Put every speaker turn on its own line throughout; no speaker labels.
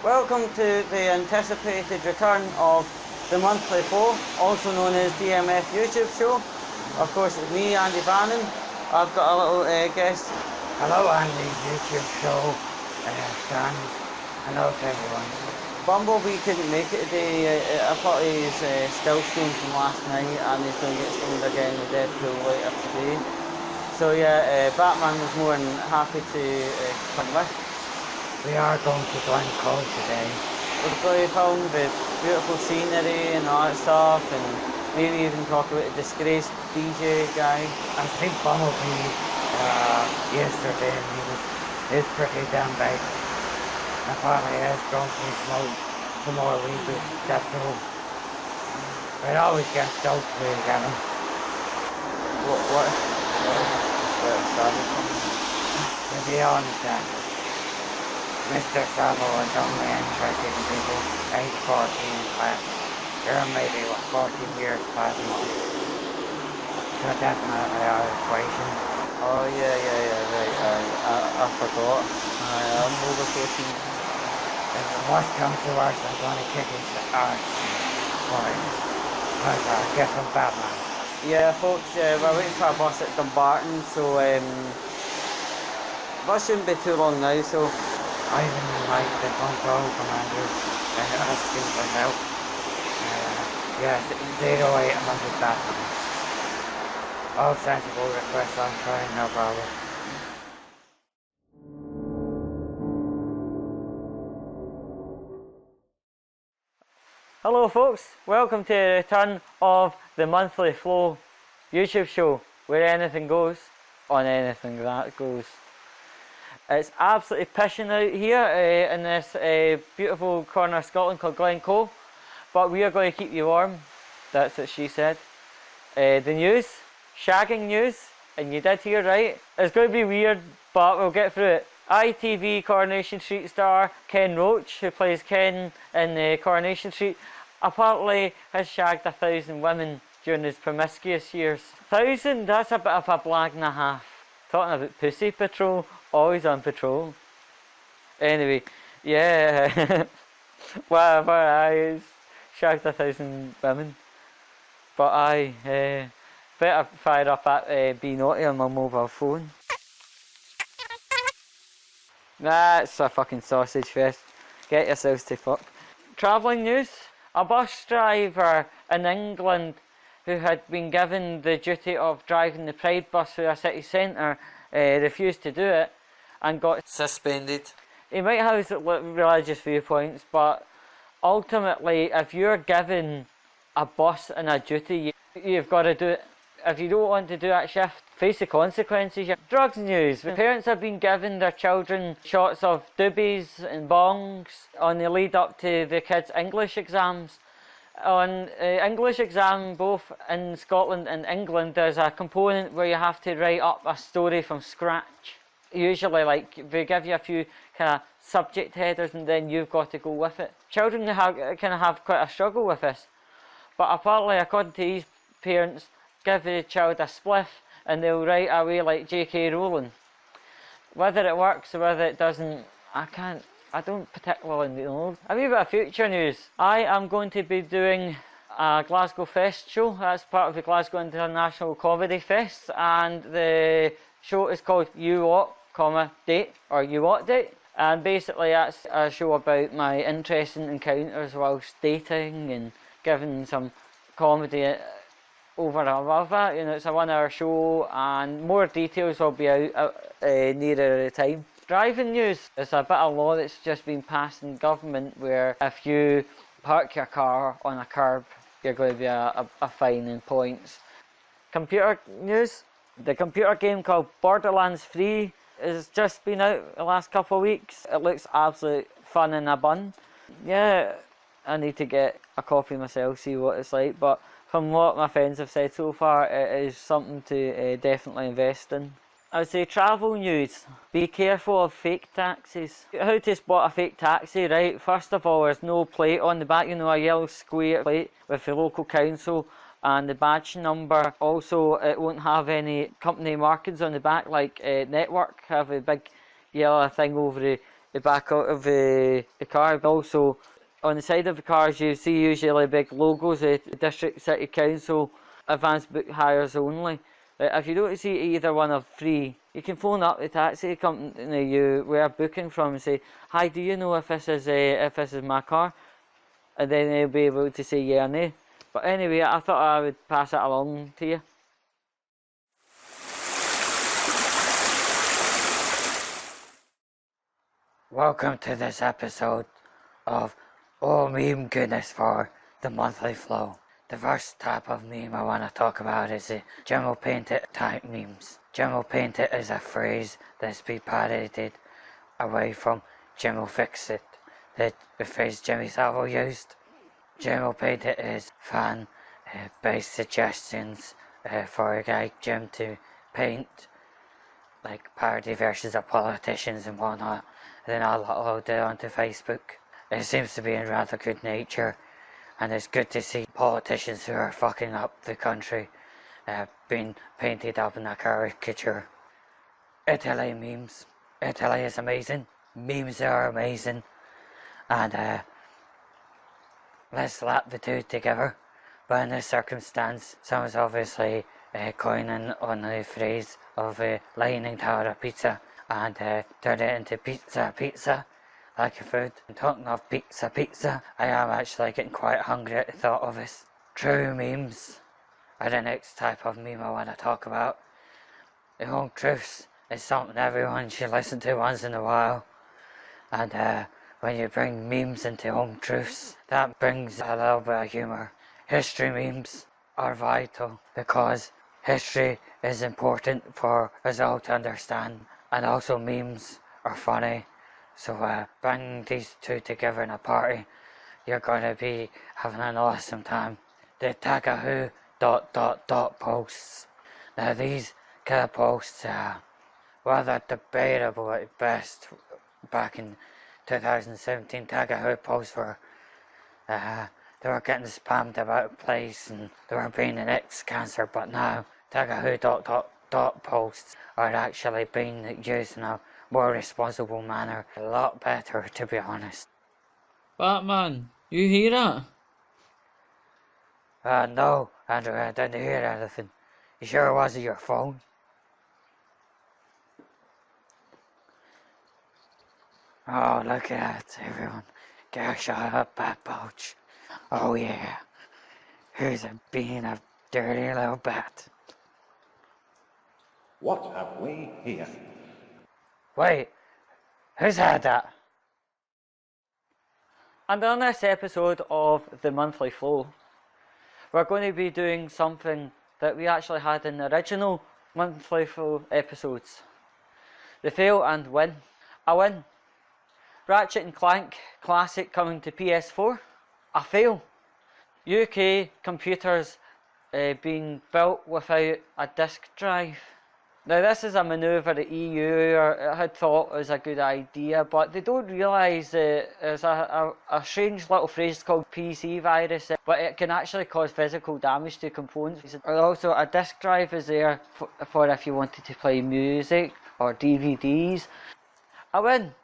Welcome to the anticipated return of the monthly four, also known as TMF YouTube show. Of course, it's me, Andy Bannon. I've got a little guest.
Hello, Andy, YouTube show, fans, hello to everyone.
Bumblebee couldn't make it today. Apparently he's still stoned from last night and he's going to get stoned again with Deadpool later today. So yeah, Batman was more than happy to come with.
We are going to Glencoe today.
We're going to film the beautiful scenery and all that stuff, and maybe even talk about the disgraced DJ guy.
I think Bumblebee yesterday, and he was pretty damn big. Apparently he is going to smoke some more weed with Deadpool. We'd always get stoked to get him.
What? Where it started from?
To be honest, Mr. Savo is only interested in people age 14 plus. They're maybe 14 years past me. So definitely our equation.
Oh yeah, right. I forgot. I'm over 14.
If the worst comes to worst, I'm going to kick his arse for it. Because get some Batman.
Yeah, folks, we're waiting for a bus at Dumbarton, so bus shouldn't be too long now, so
I even like the control commander asking for help. Yes, 0800 Batman. All sensible requests on trying, no problem.
hello folks, welcome to the return of the monthly Flow YouTube show, where anything goes, on anything that goes. It's absolutely pissing out here in this beautiful corner of Scotland called Glencoe, but we are going to keep you warm. That's what she said. The news, shagging news, and you did hear right. It's going to be weird, but we'll get through it. ITV Coronation Street star Ken Roach, who plays Ken in Coronation Street, apparently has shagged 1,000 women during his promiscuous years. 1,000? That's a bit of a blag and a half. Talking about pussy patrol, always on patrol. Anyway, yeah, whatever, I shagged 1,000 women. But I better fire up that Be Naughty on my mobile phone. That's a fucking sausage fest. Get yourselves to fuck. Travelling news. A bus driver in England who had been given the duty of driving the Pride bus through a city centre refused to do it and got suspended. He might have his religious viewpoints, but ultimately if you're given a bus and a duty, you've got to do it. If you don't want to do that shift, face the consequences. Drugs news. Parents have been giving their children shots of doobies and bongs on the lead up to the kids' English exams. On English exam, both in Scotland and England, there's a component where you have to write up a story from scratch. Usually, like, they give you a few kind of subject headers and then you've got to go with it. Children kind of have quite a struggle with this. But apparently, according to these parents, give the child a spliff and they'll write away like J.K. Rowling. Whether it works or whether it doesn't, I don't particularly know. A wee bit of future news. I am going to be doing a Glasgow Fest show. That's part of the Glasgow International Comedy Fest, and the show is called You What, Date, or You What Date. And basically that's a show about my interesting encounters whilst dating and giving some comedy over and above that. You know, it's a 1 hour show and more details will be out nearer the time. Driving news. There's a bit of law that's just been passed in government where if you park your car on a curb, you're going to be a fine and points. Computer news. The computer game called Borderlands 3 has just been out the last couple of weeks. It looks absolute fun in a bun. Yeah, I need to get a copy myself, see what it's like, but from what my friends have said so far, it is something to definitely invest in. I would say travel news. Be careful of fake taxis. How to spot a fake taxi, right? First of all, there's no plate on the back, you know, a yellow square plate with the local council and the badge number. Also, it won't have any company markings on the back like Network have a big yellow thing over the back out of the car. Also, on the side of the cars, you see usually big logos, District City Council, advanced book hires only. If you don't see either one of three, you can phone up the taxi company you were booking from and say, "Hi, do you know if this is my car?" And then they'll be able to say yeah or nay. But anyway, I thought I would pass it along to you.
Welcome to this episode of Oh Meme Goodness for the Monthly Flow. The first type of meme I want to talk about is the Jim will paint it type memes. Jim will paint it is a phrase that's been parodied away from Jim will fix it, the phrase Jimmy Savile used. Jim will paint it is fan-based suggestions for a guy Jim to paint, like parody versions of politicians and whatnot, and then I'll upload it onto Facebook. It seems to be in rather good nature, and it's good to see politicians who are fucking up the country being painted up in a caricature. Italy memes. Italy is amazing. Memes are amazing. And let's slap the two together. But in this circumstance, someone's obviously coining on the phrase of Lightning Tower pizza and turn it into pizza. Like a food. And talking of pizza, I am actually getting quite hungry at the thought of this. True memes are the next type of meme I want to talk about. The home truths is something everyone should listen to once in a while. And when you bring memes into home truths, that brings a little bit of humour. History memes are vital because history is important for us all to understand, and also memes are funny. So bring these two together in a party, you're going to be having an awesome time. The Tagahoo ... posts. Now these kind of posts well, they're debatable at best. Back in 2017, Tagahoo posts were they were getting spammed about the place and they were being an ex-cancer, but now Tagahoo ... posts are actually being used in a more responsible manner. A lot better, to be honest.
Batman, you hear that?
No, Andrew, I didn't hear anything. You sure it wasn't your phone? Oh, look at that, everyone. Get a shot of bat pouch. Oh yeah. Here's a being a dirty little bat.
What have we here?
Wait, who's had that?
And on this episode of the Monthly Flow, we're going to be doing something that we actually had in the original Monthly Flow episodes. The fail and win. A win. Ratchet and Clank Classic coming to PS4. A fail. UK computers being built without a disk drive. Now this is a manoeuvre the EU had thought was a good idea, but they don't realise there's a strange little phrase called PC virus, but it can actually cause physical damage to components. Also, a disk drive is there for if you wanted to play music or DVDs. A win.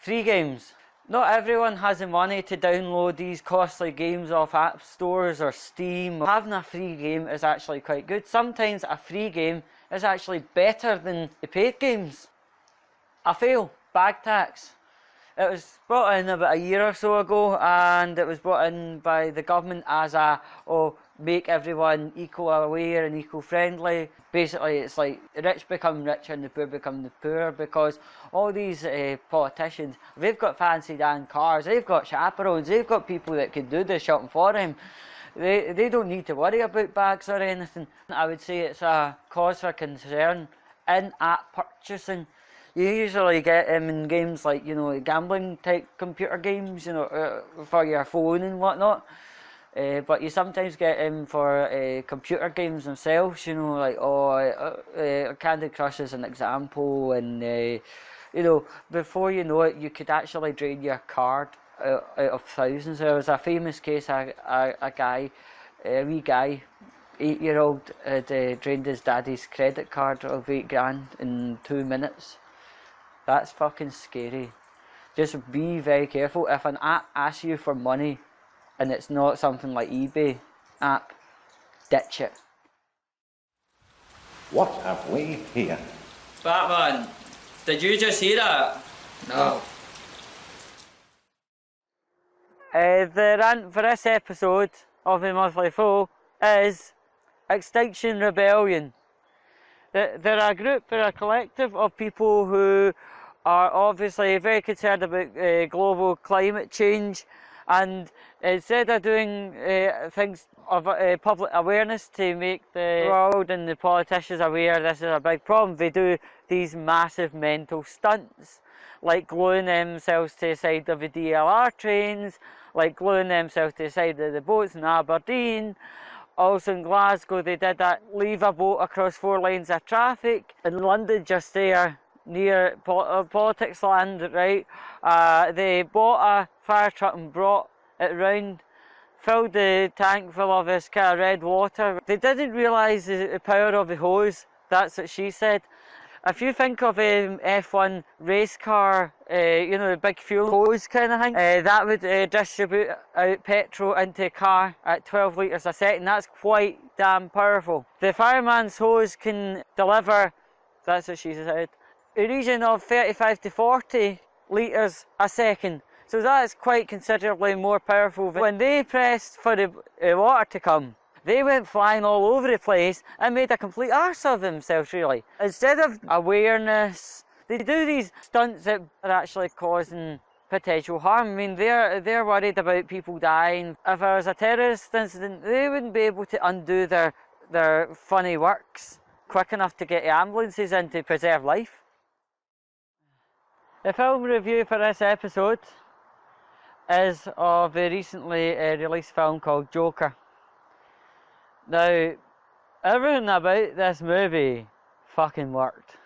Free games. Not everyone has the money to download these costly games off app stores or Steam. Having a free game is actually quite good. Sometimes a free game is actually better than the paid games. A fail. Bag tax. It was brought in about a year or so ago, and it was brought in by the government as make everyone equal aware and equal friendly. Basically, it's like the rich become richer and the poor become the poorer, because all these politicians, they've got fancy damn cars, they've got chaperones, they've got people that can do the shopping for them. They don't need to worry about bags or anything. I would say it's a cause for concern. In-app purchasing. You usually get them in games like, gambling type computer games, for your phone and whatnot. But you sometimes get them for computer games themselves, like Candy Crush is an example, and before you know it, you could actually drain your card out of thousands. There was a famous case, a wee guy, 8-year-old, had drained his daddy's credit card of £8,000 in 2 minutes. That's fucking scary. just be very careful. If an app asks you for money and it's not something like eBay app, ditch it.
What have we here?
Batman, did you just see that?
No.
The rant for this episode of the Monthly Flow is Extinction Rebellion. They're a group, they're a collective of people who are obviously very concerned about global climate change, and instead of doing things of public awareness to make the world and the politicians aware this is a big problem, they do these massive mental stunts, like gluing themselves to the side of the DLR trains, like gluing themselves to the side of the boats in Aberdeen. Also in Glasgow they did that, leave a boat across 4 lanes of traffic. In London, just there near politics land, right, they bought a fire truck and brought it round, filled the tank full of this kind of red water. They didn't realise the power of the hose, that's what she said. If you think of an F1 race car, you know, the big fuel hose kind of thing, that would distribute out petrol into a car at 12 litres a second. That's quite damn powerful. The fireman's hose can deliver, that's what she said, a region of 35 to 40 litres a second. So that's quite considerably more powerful. When they pressed for the water to come, they went flying all over the place and made a complete arse of themselves, really. Instead of awareness, they do these stunts that are actually causing potential harm. I mean, they're worried about people dying. If there was a terrorist incident, they wouldn't be able to undo their funny works quick enough to get the ambulances in to preserve life. The film review for this episode is of a recently released film called Joker. Now, everything about this movie fucking worked.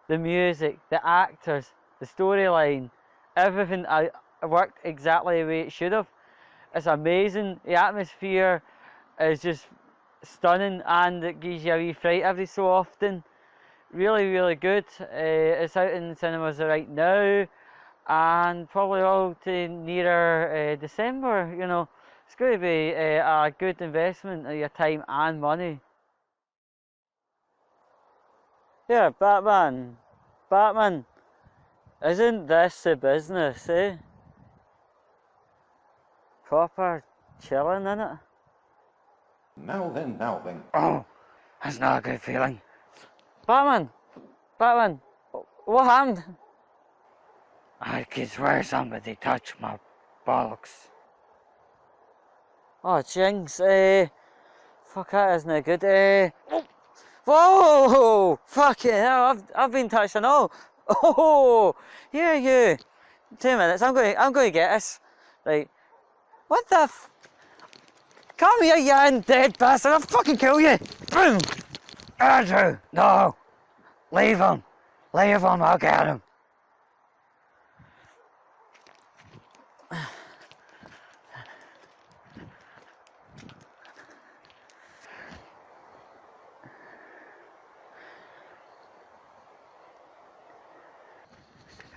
The music, the actors, the storyline, everything worked exactly the way it should have. It's amazing. The atmosphere is just stunning, and it gives you a wee fright every so often. Really, really good. It's out in cinemas right now, and probably all to nearer December, you know. It's going to be a good investment of your time and money. Yeah, Batman, isn't this the business, eh? Proper chilling, innit?
Now then.
Oh, that's not a good feeling.
Batman, what happened?
I could swear somebody touched my bollocks.
Oh, jinx, fuck, that isn't good, whoa, fucking hell, I've been touched and all. Oh, yeah, you. 2 minutes, I'm going to get this. Right, what the come here, you undead bastard, I'll fucking kill you. Boom.
Andrew, no. Leave him, I'll get him.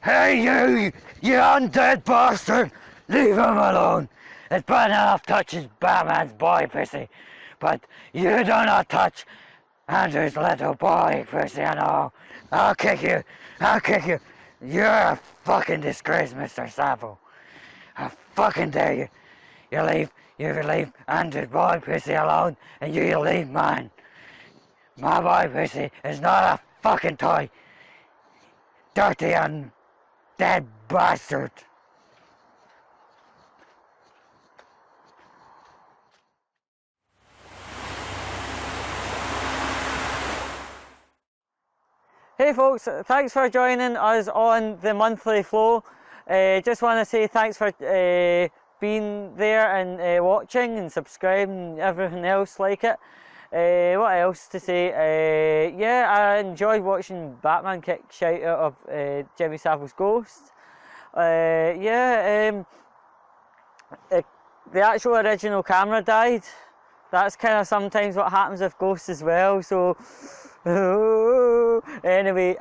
Hey you undead bastard! Leave him alone! It's bad enough touches Batman's boy pussy, but you do not touch Andrew's little boy pussy and all. I'll kick you! You're a fucking disgrace, Mr. Savile. I fucking dare you. You leave Andrew's boy pussy alone, and you leave mine. My boy pussy is not a fucking toy. Dirty and dead bastard.
Hey folks, thanks for joining us on the Monthly Flow. Just want to say thanks for being there and watching and subscribing and everything else like it. What else to say? Yeah, I enjoyed watching Batman kick shite out of Jimmy Savile's ghost. The actual original camera died. That's kind of sometimes what happens with ghosts as well. So Anyway,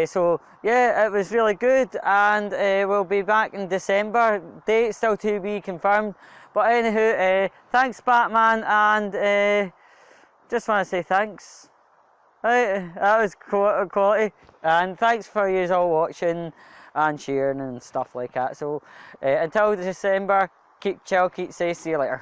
so yeah, it was really good, and we'll be back in December. Date still to be confirmed. But anywho, thanks, Batman, and just want to say thanks. Right, that was quality, and thanks for you all watching and sharing and stuff like that. So until December, keep chill, keep safe. See you later.